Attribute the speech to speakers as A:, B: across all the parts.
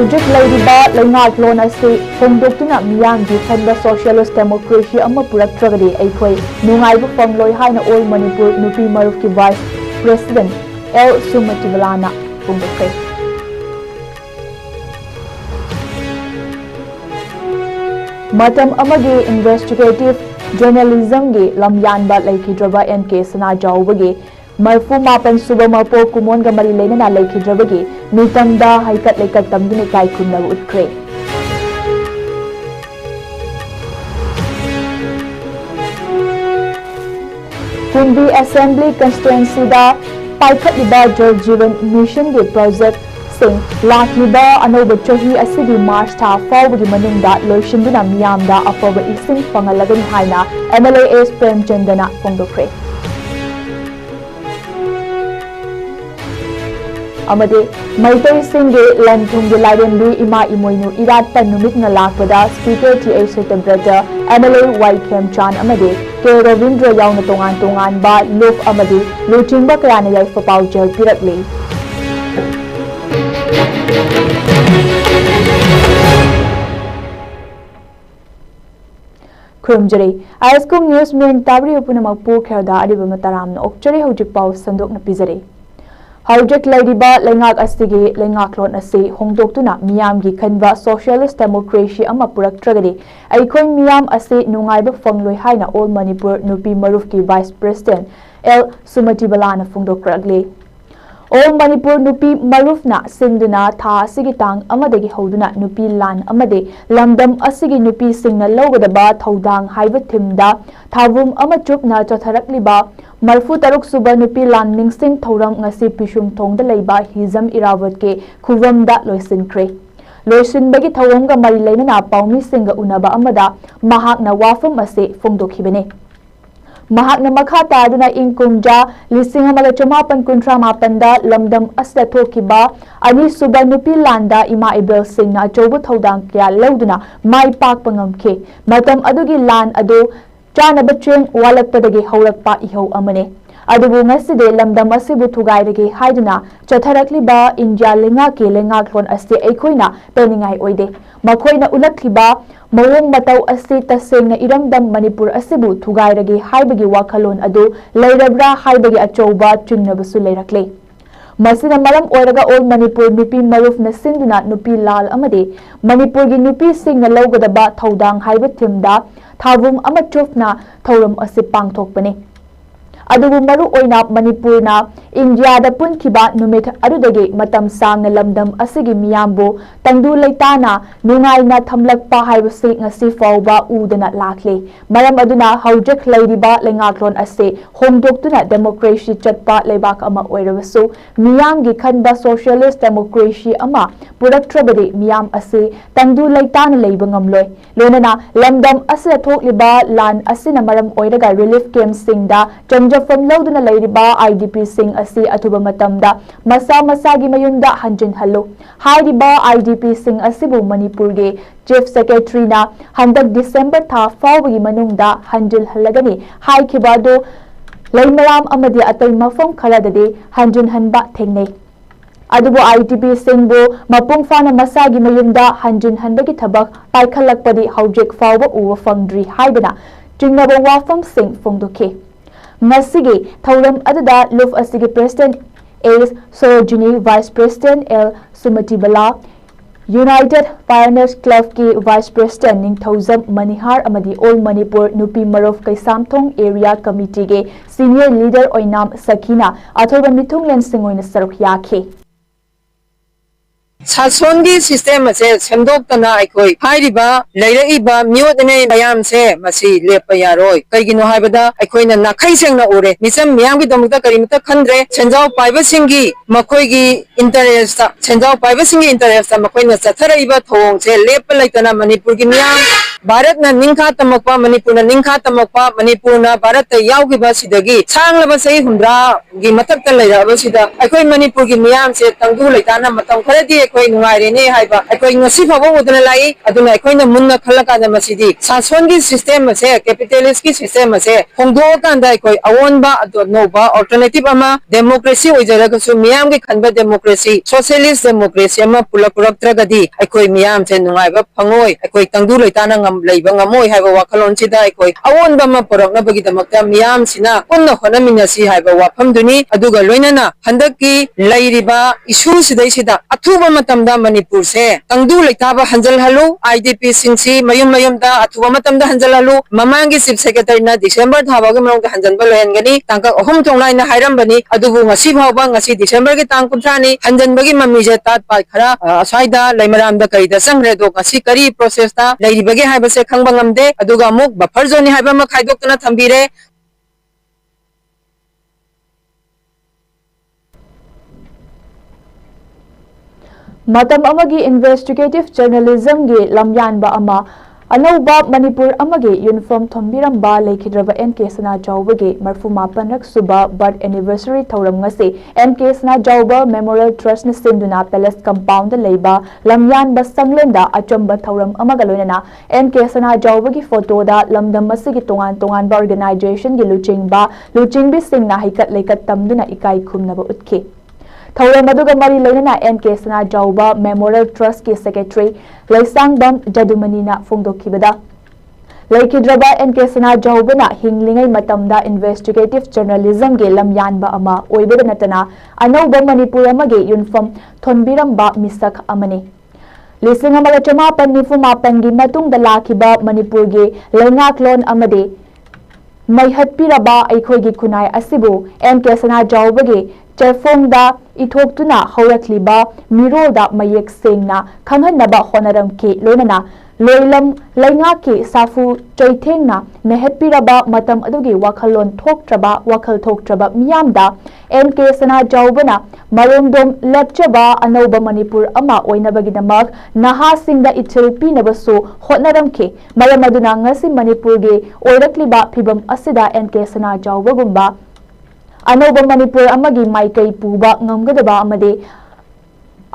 A: Haujik Ladiba Lengat Lonasi Hongdokuna Miyangi Kanda Socialist Democracy Amma Purak Tragedy Aikoi Nungaibu Fongloi Haina All Manipur Nupi Marufki Vice President L. Sumatibalana Hongdokre Matam Amagi Investigative Journalism Gi Lamyanba Laikidraba NK Sana Jawbagi Marfu Mapan Suba Mapo Kumon Gamari Lena Laikidrabagi Mitamda Haikat Laikat Tamdini Kai Kunna Utkre Kumbi Assembly Constituency Da Paikat Liba Jal Jivan Mission Gi Project Sing Lakliba Anoba Chahi Asigi March Ta Fawbagi Manungda Loishinduna Miyamda Afaba Ising Pangalagan Haina MLAS Premchandana Fongdokre Amade Maitai Singhe Lanthungi Lairenbi Ima Imoinu Eratpa Numit Nalakpada Speaker T.A. Setembrata MLA Waikem Chan Amade K. Ravindra Yauna Tongan Ba Luf Amade Luchingba Kayana Yaifa Paujal Piratli Kurumjari ISCOM News Min Tabri Upunamak Pukherda Adiba Mataram Okchari Hojik Pau Sandok Napizari Haujik Ladiba Lengak Asigi Lengak Lon Asi Hongdoktuna Miyamgi Khanba Socialist Democracy Amma Purak Tragedy Aikoi Miyam Asi Nungaiba Fongloi Haina All Manipur Nupi Marufki Vice President L. Sumatibalana Fongdokragli All Manipur Nupi Marufna Sinduna Tha Asigi Tang Amadagi Hoduna Nupi Lan Amade Lamdam Asigi Nupi Singna Logadaba Thodang Haiba Thimda Thavum Amachupna Chotharakliba Marfu Taruk Suba Nupi Lan Ningsing Thorang Ngasi Pishum Thongda Leiba Hizam Irawat ke Khuvamda Loisinkre Loisinbagi Thawamga Mari Lainana Paumi Singa Unaba Amada Mahakna Wafam Ase Fongdokhibane Mahakna Makhata Aduna Inkumja Lisingamala Chamapan Kuntra Mapanda Lamdam Asta Thokiba Ani Suba Nupi Landa Ima Ibel Singna Chobu Thodang Kya Lauduna Mai Pak Pangamke Matam Adugi Lan Adu Chana Batring Walakpadagi Haurakpa Iho Amane Adubu Ngaside Lamdam Asibu Thugairagi Haiduna Chatharakliba India Linga Ke Lengaklon Asti Ekoina Peningai Oide Makoina Ulakliba Mawong Matau Asti Tasengna Iramdam Manipur Asibu Thugairagi Haibagi Wakalon Adu Lairabra Haibagi Achoba Chingnabasu Leirakle Masina Malam Oiraga All Manipur Nupi Maruf na Sinduna Nupi Lal Amade Manipur gi Nupi Singna Logadaba Thodang Haiba Thimda Thavum Amachufna Thoram Asi Pangthokpani Adubu Maru Oina Manipurna India da Punkiba Numit Adudagi Matam Sang Lamdam Asigi Miyambu Tangdu Leitana Nungai na Thamlakpa Haibasi Ngasi Fawba Udana Lakle Maram Aduna Haujik Ladiba Lengaklon Ase Hongdoktuna Democracy Chatpa Leibak Ama Oirawasu Miyamgi Khanba Socialist Democracy Ama Purak Tragedy Miyam Ase Tangdu Leitana Leibangamloi Lonana Lamdam Asa Thokliba Lan Asina Maram Oiraga Relief Camp Singda Janja From Lauduna Ladiba IDP Sing Asi Atuba Matamda Masa Masagi Mayunda Hanjin Hallo Haidiba IDP Sing Asibu Manipur ge Chief Secretary na Handak December Tha Fawbagi Manungda Hanjil Halagani Hai Kibado Laimaram Amadi Atay Mafong Kharadade Hanjin Hanba Thengnei Adubu IDP Singbu Mapung Fana Masagi Mayunda Hanjin Hanbagi Thabak Paikhalakpadi Haujik Fawba Uwa Fangdri Haibana Jingnaba Wafam Sing Fongdoke Ngasigi Thauram Aduda Luf Asigi President A. Sorojini Vice President L. Sumatibala United Pioneers Club ki Vice President Ning Thauzam Manihar Amadi All Manipur Nupi Maruf Kaisamthong Area Committee ge Senior Leader Oinam Sakina Athoba Mithunglen Singoina Saruk Yakhe
B: Sasongi system se semdokna aikoi hairiba leiraiba miodne bayam se masi lepayaroi kaigino haibada aikoina nakhai sengna ore misam miyamgi domukta karimta khandre chenjau paiba singi makoigi interest chenjau paiba singi interest makoina chatharaiba thong se lep laitana manipur gi miyam Bharat ना निंखा तमकपा मनपुर ना निंखा तमकपा मनपुर ना भारत यावगिबा सिदगी सांगलबा सही हुंद्रा गी मथक लेरबा सिदा अखोई मनपुर की मियाम से तंगदु लेताना मतम खरदी अखोई नुंगाइरेने हाइबा अखोई ngasi फाबो उदना लाई अदुना अखोइना मुन्ना खलकाना मसिदी शासन की सिस्टम से कैपिटलिस्ट की सिस्टम से होंदो कांदा अखोई अवोनबा अदो नोबा अल्टरनेटिव अमा डेमोक्रेसी ओइजरगसु मियाम की खनबा डेमोक्रेसी सोशलिस्ट डेमोक्रेसी अमा पुलपुरक्त्रगदी अखोई मियाम से नुंगाइबा फंगोय अखोई तंगदु लेताना ngam leiba ngamoi haiba wakalon sida अखोई अवोनबा मा पुरक्नबगी दमकता मियाम सिना पुन्ना होनमिनसी हaiba wafam duni aduga loinana handaki leiriba issue sidai sida athuba matamda manipur se tangdu leitaba hanjal halu idp singsi mayum da athuba matamda hanjal halu mamangi chief secretary na december thabagi mrong hanjan ba loyangani tangka ohum thonglai na hairam bani adubu ngasi bhawba ngasi december gi tang 15 ni hanjan bagi mami je tat pai khara asaida leimaram da kai da sangre do ngasi kari process ta leiribagi haiba se khangba ngamde aduga muk buffer zone ni haiba ma khaidokna thambire
A: Matam amagi investigative journalism gi lamyanba ama anauba manipur amagi uniform thombiram ba lekhidraba NK Sana Jauba gi marfuma panrak suba birth anniversary thoram ngasi NK Sana Jauba Memorial Trust ni sinduna palace compound leiba lamyanba sanglenda achamba thoram amaga loinana NK Sana Jauba gi photo da lamdam masigi tongan ba organization gi luching bi singna hikat lekat tamduna ikai khumnaba utki Thauram aduga mari loinana NK Sana Jauba Memorial Trust ki secretary Laisangbam Jadumani na phongdokhibada Laikhidraba NK Sana Jauba na hinglingai matamda investigative journalism ge lamyanba ama oibeda natana anauba Manipur amage uniform thonbiramba misak amani Lising amaga chamapan nifumapan gi matungda lakhiba Manipur ge laingaklon amade Maihatpiraba aikhoigi kunai asibu NK Sana Jauba ge Cherfongda ithoktuna haurakliba miroda mayek sengna khanghanaba honaramki loinana loilam laingaki safu choithengna mehetpiraba matam adugi wakhalon thoktraba wakhal thoktraba miyamda NK Sana Jaubana maromdom lepchaba anauba Manipur ama oinabagidamak nahasingda ichil pinabasu hotnaramki maramaduna ngasi Manipur ge oirakliba phibam asida NK Sana Jauba gumba Anauba Manipur amagi maikai puba ngamgadaba amade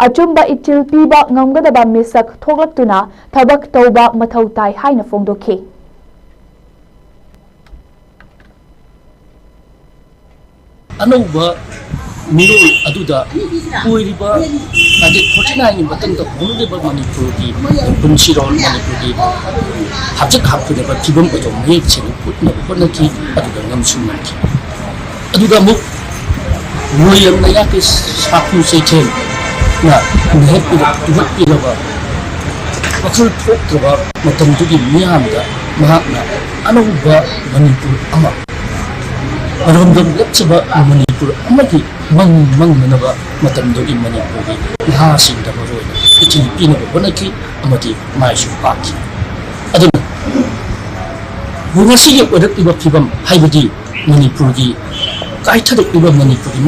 A: achumba ichil piba ngamgadaba misak thoglaktuna thabak tauba mathau tai haina phongdokhi
C: Anauba miro aduda oiriba ade 49 ni batang da honudeba Manipur ki bunchiron Manipur ki habjak hapudeba tibam ojo mek chini putna honaki aduda ngamsumanki aduga muk moyang na yake sapu sechen na nehet pilaba wakil thoktraba matamdugi miyamda mahakna anauba Manipur ama maromdam lepchaba Manipur amaki mangnaba matamdugi Manipur gi nahasingda maroina ichini pinaba honaki amati maisu paki aduna bungasigi odakiba phibam haibadi Manipur gi kaithadukliba Manipur gi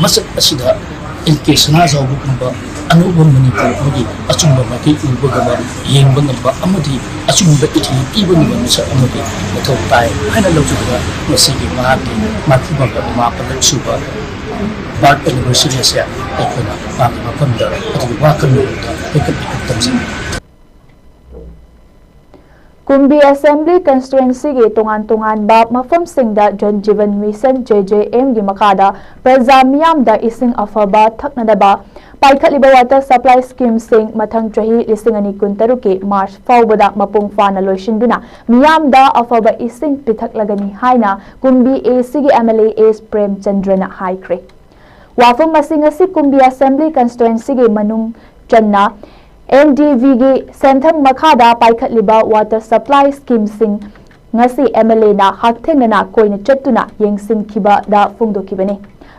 C: masak asida NK Sana Jauba gumba anuba Manipur gi achumba maki ubagaba yengba ngamba amadi achumba ithi iba ngamba misa amadi mathau tai haina lawjuga masigi mahaki mathuba ma palaksuba birth anniversary se aikona mafamda adu wakanu da ekat tamsin
A: Kumbi Assembly Constituency ge tongan ba mafam singda John Jivan Mission JJM gi makada Prazamiyam da ising afaba thaknadaba paikhatliba water supply scheme sing mathang chahi lisingani kuntaru ke March fawbada mapung fana loishinduna miyam da afaba ising pithaklagani haina Kumbi AC gi MLA S Prem Chandrana haikre wafam masingasi Kumbi Assembly Constituency ge manung channa NDV gi sentham makhada paikhatliba water supply scheme sing ngasi MLA na hakthengnana koina chattuna yengsin khiba da phongdokibani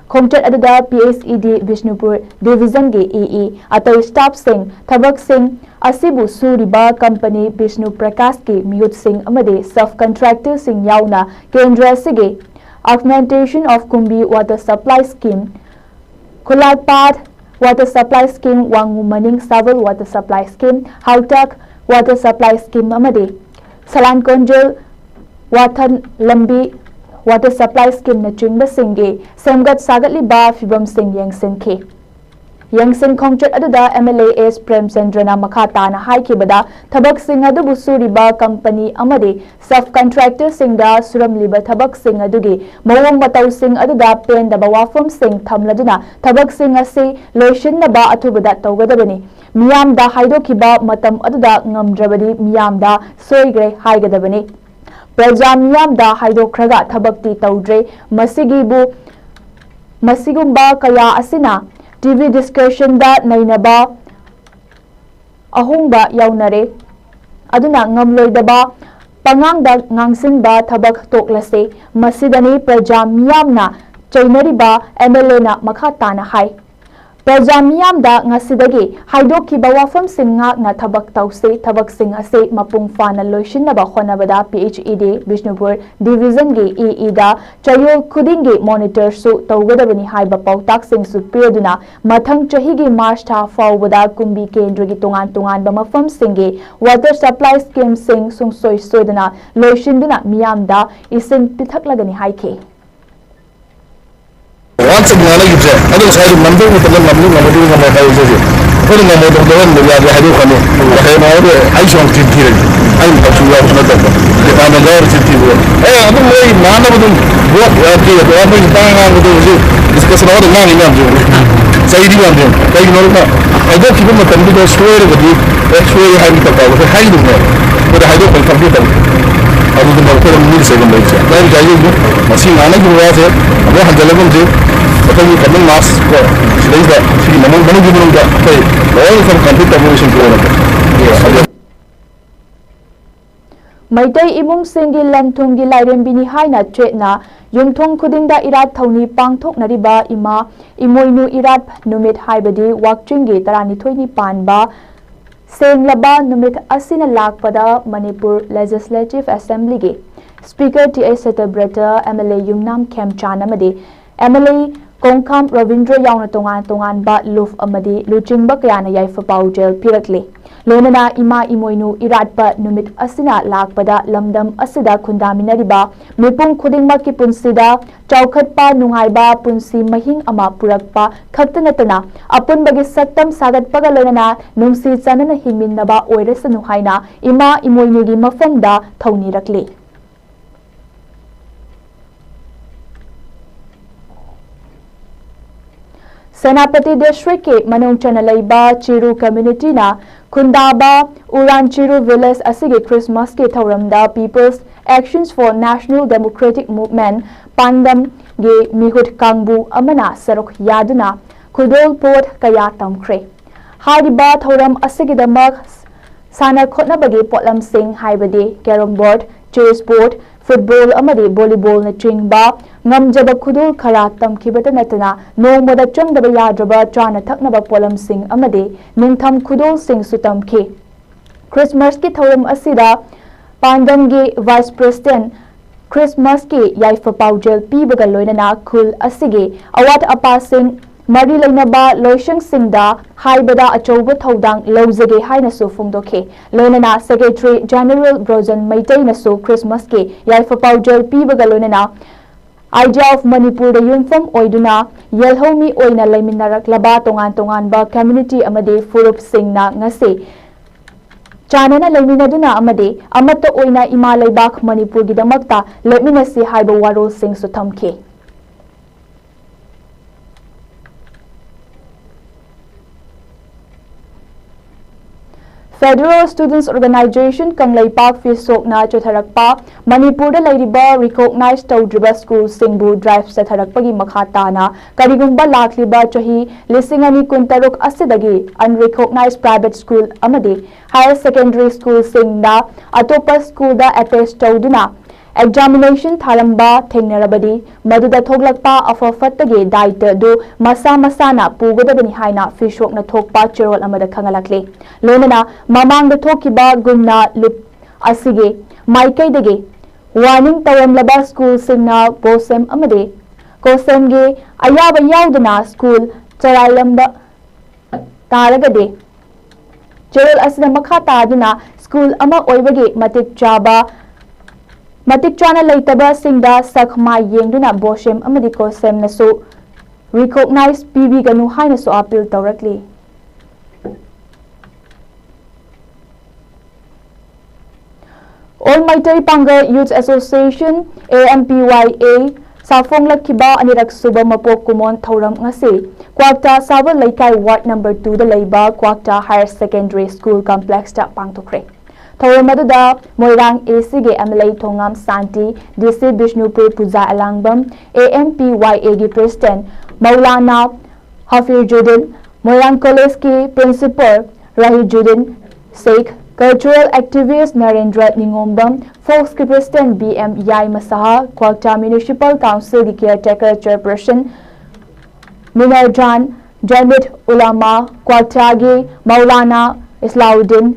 A: khongchat aduda PSED Vishnupur division ge EE atoi staff sing thabak sing asibu suriba company Vishnu Prakash ki miyut sing amade subcontractor sing yauna kendra sige augmentation of Kumbi water supply scheme Kulatpad water supply scheme Wangu Maning Saval water supply scheme Hautak water supply scheme amadi Salan Konjol Wathan Lambi water supply scheme na chingba singi semgat sagatliba fibam sing yangsinki Yangsin Kongchat aduda MLAS Prem Sendrana Makata na haikibada thabak sing adu busuriba company amadi subcontractor singda suramliba thabak sing adugi mawang matau sing aduda pen da bawafam sing thamladuna thabak sing ase loishin na ba athubada tawgadabani miyam da haido kiba matam aduda ngamdrabadi miyam da soigre haigadabani Praja miyam da haido kraga thabakti tawdre masigumba kaya asina TV discussion da nainaba ahungba yaunare aduna ngamloidaba pangangda ngangsinba thabak toklase masidani praja miyamna chainariba MLA na makhatana hai praja miyamda ngasidagi haidokiba wafam singa na thabak tause thabak singa ase mapung fana loishinaba khonabada PHED Bishnupur division ge EE da chayol khudingi monitor su tawgadabani haiba pautak sing su piaduna mathang chahi gi March tha fawbada kumbi kendra gi tongan ba mafam singe water supply scheme sing sungsoi soidana loishinduna miyamda isin pithaklagani haike
D: Once again, I like it. I don't say I'm doing it. I'm doing it. I'm doing it. Putting on the door, we are the Hadukani. I don't think it. I'm not sure what's not done. If I'm a girl, it's people. Hey, I'm not very man of them. What we are doing, we are doing bang on with those. Discuss all the money I'm doing. Say you want them. They know that. I don't keep them a computer square with you. That's where you have the power. The hide of them. But I don't computer. I don't know what I'm saying. Then I use a scene. I know what I have the level to. But then you come in last. She does that. She money given that. All from computer evolution to
A: Maitai imung singi lantungi lairembini haina tretna yumthong khudingda irat thauni pangthok nariba ima Imoinu Eratpa Numit haibadi wakchingi tarani thoini panba senglaba Numit asina lakpada Manipur Legislative Assembly ge Speaker T.A. Setabrata MLA Yumnam Kem Chanamadi MLA Kongkam Ravindra yauna tongan ba luf amadi luchingba kayana yaifa paujel pirakle Lonana ima Imoinu Eratpa Numit asina lakpada lamdam asida khundaminariba mipung khudingma ki punsida chaukhatpa nungaiba punsi mahing ama purakpa khaktanatana apunbagi saktam sagatpaga lonana nungsi chanana hingminnaba oirasanu haina ima Imoinu gi mafamda thauni rakle Senapati District ke Manung Chanalaiba Chiru Community na Kundaba Uran Chiru Village asige Christmas ke thauramda People's Actions for National Democratic Movement Pandam ge mihut kangbu amana sarok yaduna Kudol Port kaya tamkre Hariba thauram asige damak sana khotnabagi potlam sing haibade carom board chess board football amadi volleyball na chingba ngamjaba khudul khara tamkhibata natana nongmada changdaba yadraba chana thaknaba polam sing amadi ningtham khudul sing sutamki Christmas ki thoram asida pandam ge vice president Christmas ki yaifa paujel pibaga loinana khul asige awat apa sing Mari Lainaba Loishang Singda Haibada Achoba Thodang Lozage Hainasu Fungdoke Lonana Secretary General Brojan Maitai Nasu Christmas Ke Yaifa Paujel Pibaga Lonana Idea of Manipur the Yunfam Oiduna Yelhomi Oina Laminarak Laba Tongan Ba Community Amade Furup Singna Ngase Chanana Laminaduna Amade Amata Oina Imalai Bak Manipur Gidamakta Leminasi Haiba Waro Sing Sutamke Federal Students Organization Kanglai Park Fisokna Chotharakpa Manipur da Lairiba recognized Tawdriba School Singbu Drive Satharakpagi Makhatana Karigumba Lakliba Chahi Lisingani Kuntaruk Asidagi Unrecognized Private School Amadi Higher Secondary School Singda Atopa School da attest Tawduna Examination Thalamba Thengnarabadi Maduda Thoglakpa Afafatage Daita do Masa Masana Pugadabani Haina Fishokna Thokpa Cherol Amada Kangalakle Lonana Mamang the Tokiba Gumna Lip Asige Maikai Dege Warning Tayam Laba School Singna Bosem Amade Kosemge Ayaba Yaudana School Charalamba Taragade Cherol Asina Makata Duna school ama oibagi matik chana leitaba singda sakma yengduna boshem amadi kosem nasu recognize PB ganu haina so appeal directly. All Maitai Panga Youth Association AMPYA Safong Lakiba Anirak Suba Mapok Kumon Thauram ngasi Kwakta Saba Laikai Ward number 2 da Laiba Kwakta Higher Secondary School Complex ta pangtokre. Thauram aduda Moirang AC ge MLA Thongam Santi DC Bishnupur Puja Alangbam AMPYA gi President Maulana Hafir Judin Moirang College ki Principal Rahi Judin Sheikh Cultural Activist Narendra Ningombam, Folks President BM Yai Masaha, Kwakta Municipal Council the Caretaker Chairperson Minarjan, Jamit Ulama, Kwakta Maulana Islauddin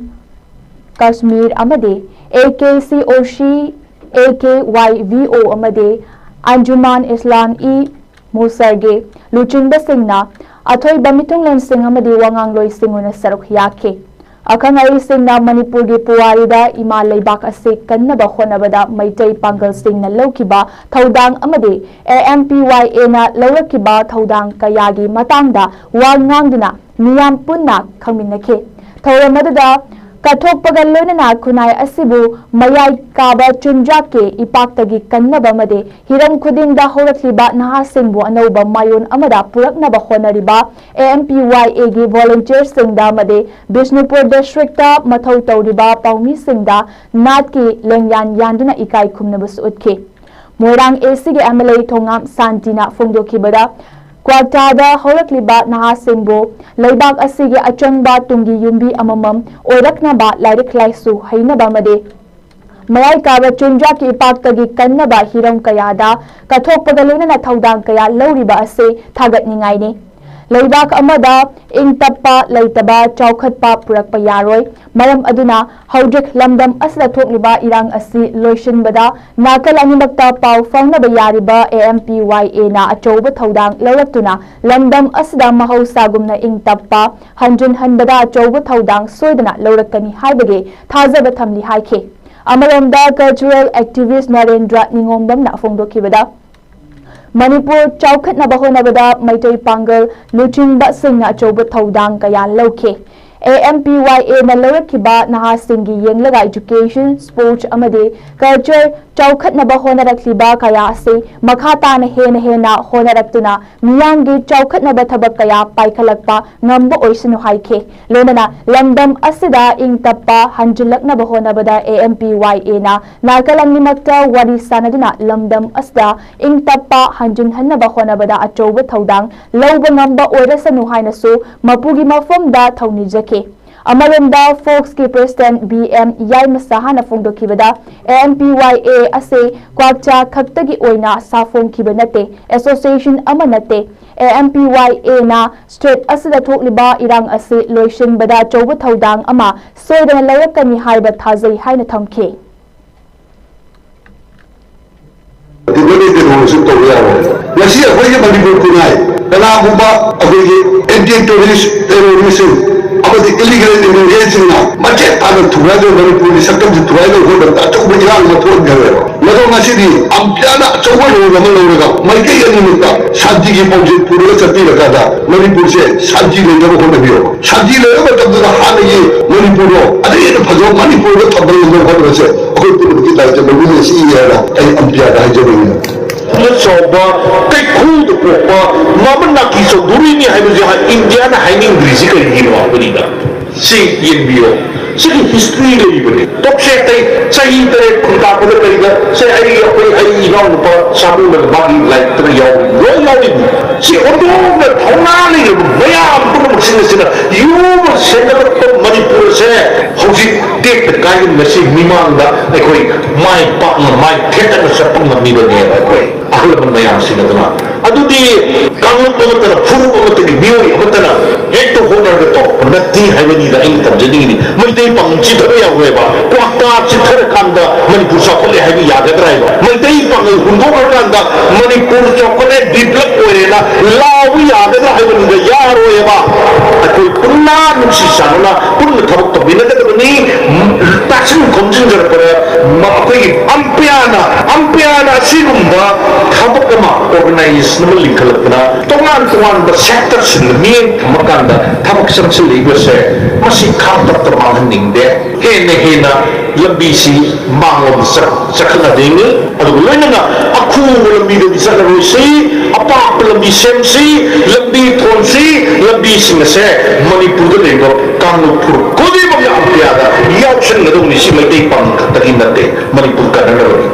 A: Kashmir Amade, AKCOC, AKYVO Amade, Anjuman Islam E Musarge, Luchin Basingna, Atoy Bamitong Lensing Amade Wangang Loy Singuna Saruk Yake. Akangay sing na Manipur gi puwarida ima leibak ase kannaba honabada Maitai Pangal sing na lawkiba thaudang amadi AMPYA na lawrakiba thaudang kayagi matangda wa ngangduna miyam punna khangminnakhe thauramada Kathok Pagalona Kunai Asibu Mayai Kaba Chunjake Ipaktagi Kannaba Made Hiram Kuding da Horatliba Naha Singbu Anoba Mayon Amada Purak Naba Honariba AMPYA gi Volunteer Singda Made Bishnupur District Mathau Tauriba Paumi Singda Natki Lengyan Yanduna Ikai Kumnabus Utke Moirang AC gi MLA Thongam Santina Fungdokibada Kwaktada Horakliba Naha Singbo Laibak Asigi Achangba Tungi Yumbi Amamam Oiraknaba Lairik Laisu Hainaba Made Mayai Kaba Chunja ki Ipaktagi Kannaba Hiram Kayada Kathok Pagaluna na Thaudang Kaya Lauriba Ase Thagat Ningaini Laibak Amada Ingtappa Laitaba Chaukhatpa Purakpa Yaroi Maram Aduna Haujik Lamdam Asla Thokliba Irang Asi Loishinbada Nakal Animakta Pau Fangnaba Yariba AMPYA na Achoba Thaudang Lauratuna Lamdam Asda Mahausagumna Ingtappa Hanjun Hanbada Achoba Thaudang Soidana Laurakani Haibage Thazaba Thamli Haike Amaramda Cultural Activist Narendra Ningombam na Fongdokibada Manipur Chaukat na Bahonabada Maitai Pangal Luchin Basing na Achoba Thaudang Kaya Lauke AMPYA na Larakiba Naha Singi Yenglaga Education Sports Amade Culture Chaukat na Bahonarakliba Kaya Se Makata na Hena Honaraktuna Miyangi Chaukat na Batabak Kaya Paikalakpa Ngambo Oisino Haike Lonana Lamdam Asida Ingtappa Hanjulak na Bahonabada AMPYA na Nakalang Nimakta Wari Sanaduna Lamdam Asda Ingtappa Hanjun Hanna Bahonabada Achoba Thaudang Lauba Ngamba Orasanu Hainasu Mapugi Mafomda Thaunijak Amaramda Folks ki President BM Yai Masaha na Fongdokibada AMPYA ase Kwakta Khaktagi Oina Safong Kibanate Association Amanate AMPYA na State Asida Thokliba Irang ase Loishin Bada Choba Thaudang Ama Soidana Lawakani Haiba Thazai Haina Thamke
D: Nasi akwai ke Manipur kunai kana gumba akwai anti-terrorist terrorism abadi illegal immigration na budget pada thurajo Manipur ni sakam se thurajo ho banta chok bujang mathor gare mero nasi di ampiana chok lo gamal lo ga mai ke yani mutta shanti ki project pura chati raga da Manipur se shanti le jabo ho biyo shanti le ba tab da hane ye Manipur ro ade ye phajo Manipur ro thabal lo ho se akwai pura ki dai jabo ni si ya na ai ampiana ha jabo ni Soba, kay kudo po pa, maman nakiso duri ni hayo jahan India na hayo English ka ginawa ko nila. Si Yenbio, si history le iba ni. Top siya tay sa internet kung kako na kayo sa ay ilaw na pa sa mo nagbagi like trayaw. Royaw ni si Odo na thonali na bayam ko na magsina yung senator ko Manipur sa hausi tek na kayo na si Mimang na ay ko'y may pa na may keta na sa pangmamiba niya ay ko'y. Ako naman mayang sila naman. Ado di, kangot naman na, puro naman na, biyoy naman na, ito ko na ito, nati hayo nila, ang itam dyan nila, may tayo pang chitara yaw ba, kwakta chitara kanda, Manipur sa kule hayo yaga tayo, may tayo pang hundungan kanda, Manipur sa kule, diblak ko na, lawi yaga na hayo nila, yaro ba, at ko'y पुन्ना नुसी सानुना पुन्ना थबक तो बिना के बनी तासिन कोमजिन जर पर कोई अम्पियाना सिगुम्बा थबक मा organise Namal लिखलकना तोंगान the sector सिन मिन मकांदा थबक संसे लिबसे मसी खाप तक मांगनिंगदे हेना लंबीसी मांगोम सकना देंगे अदु लोइनगा अखु लंबी दे बिसलरोसी अपाप लंबी सेमसी लंबी थोनसी लंबी सिंगसे मणिपुर दे लेबो कांगपुर कोदी बम अम्पियादा याउशन नदुनि सि मैते पंग तकी नते मणिपुर का नरवरी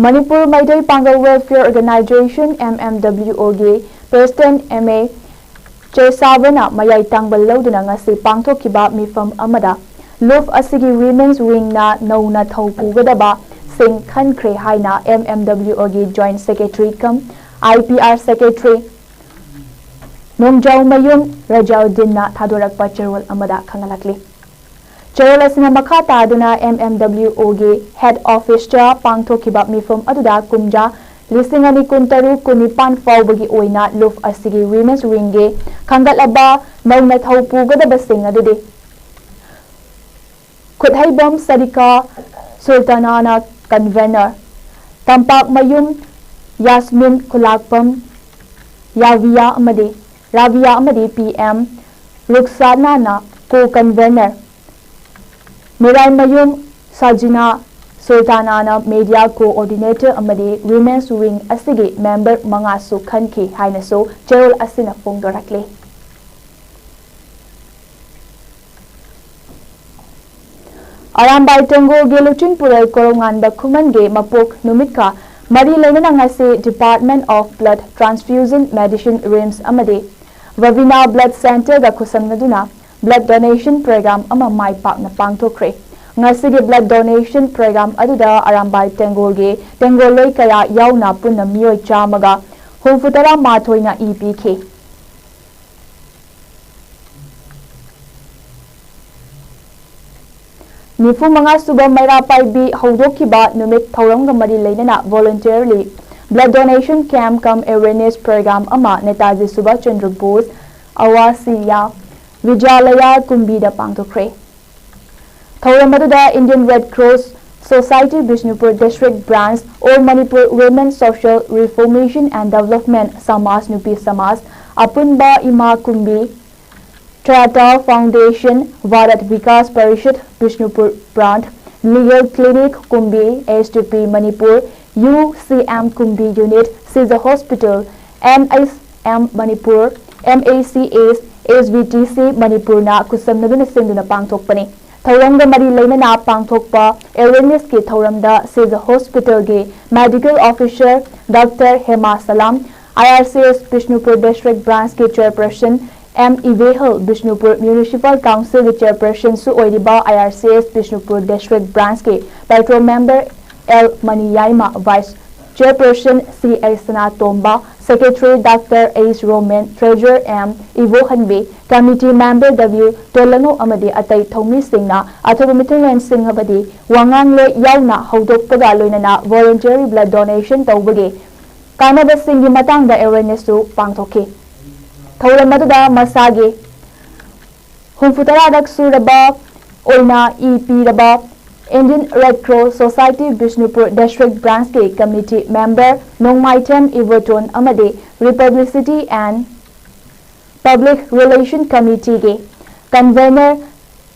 A: Manipur Maidai Pangal Welfare Organization MMWO ge President MA Chesavana Mayai Tangbal Lauduna ngasi pangthokiba mifam amada Luf asigi Women's Wing na nauna thaupu gadaba sing khankre haina MMWO ge Joint Secretary kam IPR Secretary Nongjau Mayum Rajauddin na thadorakpa cherol amada khangalakli Cherol asina makha taduna MMWO ge Head Office cha pangthokiba mifam aduda kumja Lisingani kuntaru kunipan fawbagi oina Luf asigi Women's Wing ge khangalaba nauna thaupu gadaba sing adude Kudhaibam Sarika Sultanana Convener Tampak Mayum Yasmin Kulakpam Ravia Amadi PM Ruxanana Co-Convener Mirai Mayum Sajina Sultanana Media Co-Ordinator Amadi Women's Wing Asigi Member Mangasu Khanki Hainaso Cherol Asina Fongdorakli Arambai Tango Geluchin Purai Korongan Bakuman Ge Mapok Numit ka Mari Lainana ngasi Department of Blood Transfusion Medicine RIMS Amade Vavina Blood Center ga kusam naduna Blood Donation Program ama mai pak na pangthokre ngasi ge Blood Donation Program aduda Arambai Tango ge Tengoloi kaya yauna punna miyoi chamaga Humfutara mathoina EPK Nifu mga suba Eratpa bi haudokiba numit thauramga mari lainana voluntarily blood donation camp cum awareness program ama Netaji Subhash Chandra Bose Awasiya Vidyalaya Kumbida pangthokre Thauramada Indian Red Cross Society Bishnupur District Branch or Manipur Women Social Reformation and Development Samas Nupi Samas Apunba Ima Kumbi Trata Foundation, Varat Vikas Parishad, Bishnupur Branch, Legal Clinic, Kumbi, S2P Manipur, UCM Kumbi Unit, Caesar Hospital, MSM Manipur, MACS, SVTC Manipur na kusam naduna sinduna pangthokpani. Thauramga mari lainana pangthokpa awareness ke thauramda Caesar Hospital ge Medical Officer Dr. Hema Salam, IRCS Bishnupur District Branch ke Chairperson M. Ivehal Bishnupur Municipal Council के Chairperson Su Oiriba IRCS Bishnupur District Branch के Petro Member L. Maniyaima Vice Chairperson C. Aisana Tomba Secretary Dr. Ace Roman Treasurer M. Ivo Hanbe Committee Member W. Tolano Amadi Atai Thomi Singna Athomitan Singh Abadi Wangang Le Yauna Haudok Pagaloina Voluntary Blood Donation Tawbage Kanaba Singi Matanga Awareness to Pangtoke Thauramada Masage Humfutaradak Suraba Oina EP Raba Indian Red Cross Society Bishnupur District Branch ke Committee Member Nongmaitem Everton Amade Republicity and Public Relation Committee ke Convener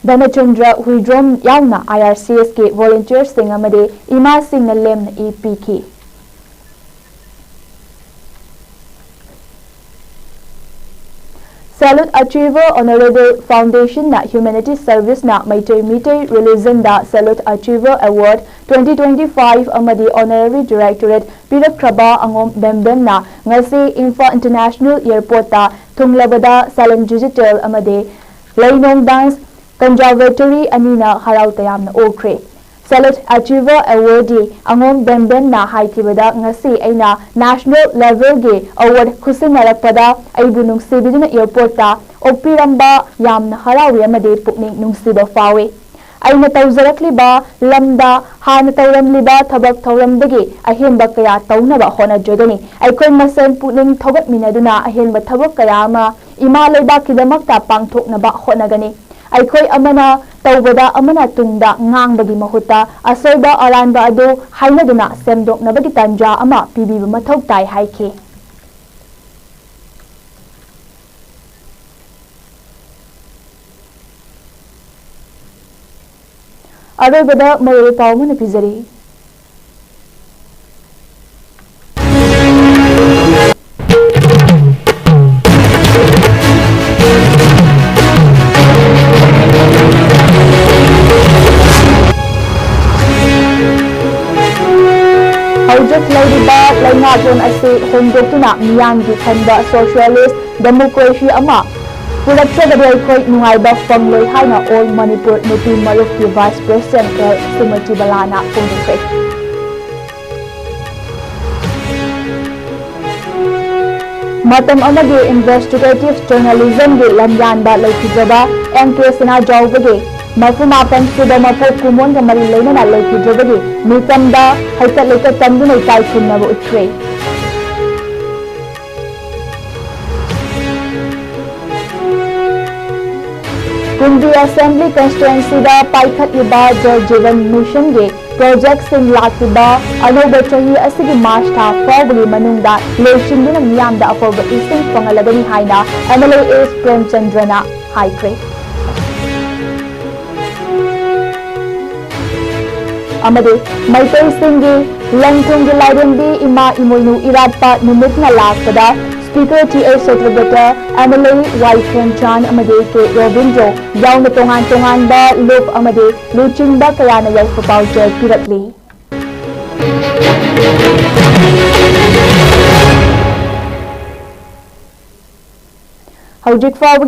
A: Dhanachandra Huidrom Yauna IRCS ke Volunteer Singh Amade Ima Singh Lem EP ke Salute Achiever Honorable Foundation na Humanity Service na Maitai Religion da Salute Achiever Award 2025 amadi Honorary Directorate Pirak Kraba Angom Bembem na ngasi Infa International Airport ta Thunglabada Salon Digital amadi Lainong Dance Conservatory Anina Harau Tayam na Okre Salute Achiever Awardee Angom Bembem na haikibada ngasi aina national level ge award khusinarappada aibu nungsibiduna airport ta opiramba yamna harawi amade pukning nungsiba fawe ꯑꯩꯅ ꯇꯧꯖꯔꯛꯂꯤꯕ ꯂꯝꯗ ꯍꯥꯟꯅ ꯇꯧꯔꯝꯂꯤꯕ ꯊꯕꯛ ꯊꯧꯔꯝꯗꯒꯤ ꯑꯍꯦꯟꯕ ꯀꯌꯥ ꯇꯧꯅꯕ ꯍꯣꯠꯅꯖꯒꯅꯤ ꯑꯩꯈꯣꯏ ꯃꯁꯦꯟ ꯄꯨꯛꯅꯤꯡ ꯊꯧꯒꯠꯃꯤꯟꯅꯗꯨꯅ ꯑꯍꯦꯟꯕ ꯊꯕꯛ ꯀꯌꯥ ꯑꯃ ꯏꯃꯥ ꯂꯩꯕꯥꯛꯀꯤꯗꯃꯛꯇ ꯄꯥꯡꯊꯣꯛꯅꯕ ꯍꯣꯠꯅꯒꯅꯤ ꯑꯩꯈꯣꯏ ꯑꯃꯅ ꯇꯧꯕꯗ ꯑꯃꯅ ꯇꯨꯡꯗ ꯉꯥꯡꯕꯒꯤ ꯃꯍꯨꯠꯇ ꯑꯁꯣꯏꯕ ꯑꯔꯥꯟꯕ ꯑꯗꯨ ꯍꯥꯏꯅꯗꯨꯅ ꯁꯦꯝꯗꯣꯛꯅꯕꯒꯤ ꯇꯥꯟꯖꯥ ꯑꯃ ꯄꯤꯕꯤꯕ ꯃꯊꯧ ꯇꯥꯏ ꯍꯥꯏꯈꯤ अरोबदा मयूर पावमन पिजरी हौजत लैरिबा लैंगालोन असे होंदोक्तुना मियामगी खंबा सोशलिस्ट डेमोक्रेसी अमा पुरक्षदबे अखोई नुंगाइबा फंगलोई हाइना ऑल मणिपुर नुपी मरुप की वाइस प्रेसिडेंट एल सुमति बलाना फोंदोक्खे मतम अमगे इन्वेस्टिगेटिव जर्नलिज्म गे लमयानबा लैखिजबा एमके सना जाउबगे मफुमापन सुबा मपोक कुमोन गा मरि लैनना लैखिजबगे मितमदा हैकत लेकत तंदुनै ताइखुनबा उठ्रे कुंडी असेंबली कंस्टिट्युएंसी दा पाइखतलिबा जल जीवन मिशन गे प्रोजेक्ट सिंग लाखिबा अनोबा चही असिगी मार्च था फाउबगी मनुंगदा लोइसिंदुना मियामदा अफोबा इसिंग फंगलगनी हाइना एमएलए एस प्रेमचंद्रना हाइक्रे अमदे मैतै सिंगी लंगथुंगी लाइरेंबी इमा इमोइनु इराटपा नुमितना लाखदा speaker T A secretary MLA Y Khemchand अमदे के रोबिंद्रो याउन तोंगान तोंगानबा लोक अमदे लुचिंबा कयाना याइफा पाउचर पिरकली हौजिक फाउ